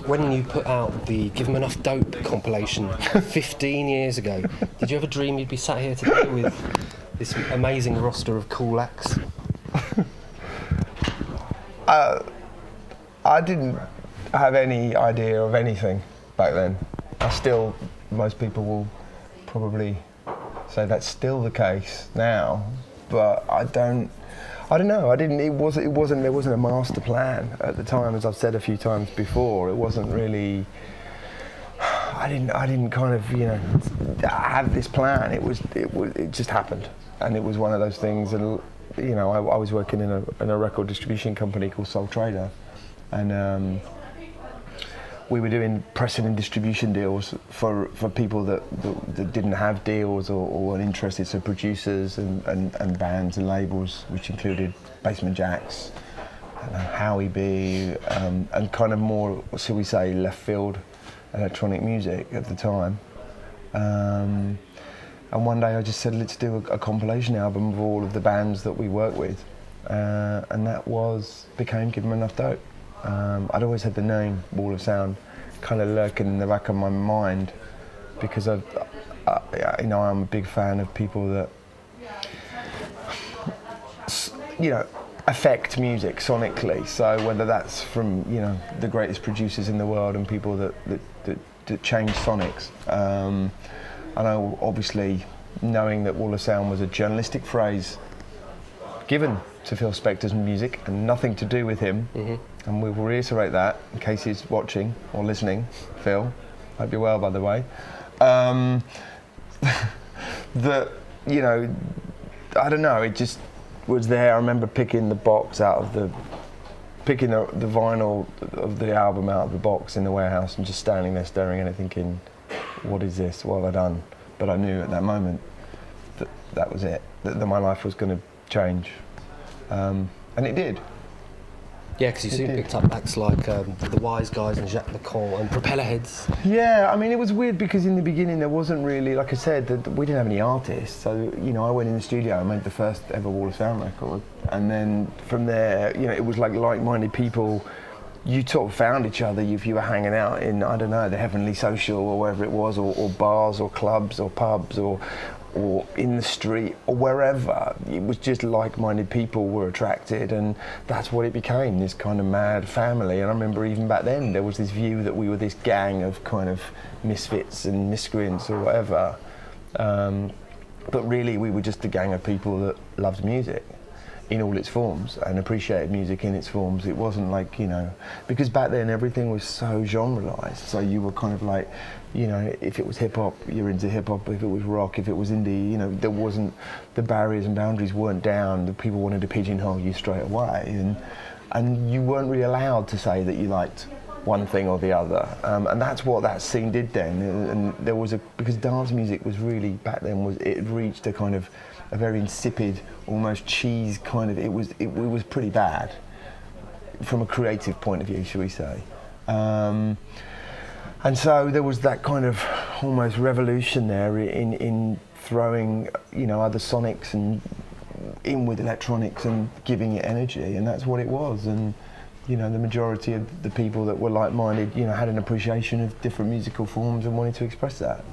when you put out the Give 'Em Enough Dope compilation 15 years ago, did you ever dream you'd be sat here today with this amazing roster of cool acts? I didn't have any idea of anything back then. Most people will probably say that's still the case now, but I don't know. There wasn't a master plan at the time, as I've said a few times before. It wasn't really. I didn't kind of, have this plan. It just happened, and it was one of those things. And I was working in a record distribution company called Soul Trader, and we were doing pressing and distribution deals for people that didn't have deals or weren't interested, so producers and bands and labels, which included Basement Jaxx, Howie B, and kind of more, shall we say, left field electronic music at the time. And one day I just said, let's do a compilation album of all of the bands that we work with, and that became Give 'Em Enough Dope. I'd always had the name Wall of Sound kind of lurking in the back of my mind, because I'm a big fan of people that affect music sonically. So whether that's from the greatest producers in the world and people that change sonics. I know, obviously, knowing that Wall of Sound was a journalistic phrase given to Phil Spector's music and nothing to do with him. Mm-hmm. And we will reiterate that in case he's watching or listening. Phil, hope you're well, by the way. I don't know, it just was there. I remember picking the vinyl of the album out of the box in the warehouse and just standing there staring at it thinking, what is this? What have I done? But I knew at that moment that was it, that my life was going to change. And it did. Yeah, because you soon picked up acts like The Wise Guys and Jacques Lacan and Propellerheads. Yeah, I mean, it was weird because in the beginning there wasn't really, like I said, we didn't have any artists. So, I went in the studio and made the first ever Wall of Sound record. And then from there, it was like-minded people. You sort of found each other if you were hanging out in, I don't know, the Heavenly Social or wherever it was, or bars or clubs or pubs or in the street or wherever. It was just like-minded people were attracted, and that's what it became, this kind of mad family. And I remember even back then there was this view that we were this gang of kind of misfits and miscreants or whatever, but really we were just a gang of people that loved music in all its forms and appreciated music in its forms. It wasn't like, because back then everything was so genrealised, so you were kind of like, if it was hip-hop, you're into hip-hop. If it was rock, if it was indie, there wasn't, the barriers and boundaries weren't down. The people wanted to pigeonhole you straight away, and you weren't really allowed to say that you liked one thing or the other, and that's what that scene did then. And there was because dance music was really, back then, it reached a kind of a very insipid, almost cheese kind of, it was pretty bad from a creative point of view, shall we say. And so there was that kind of almost revolution there in throwing, other sonics and in with electronics and giving it energy, and that's what it was. And the majority of the people that were like-minded, had an appreciation of different musical forms and wanted to express that.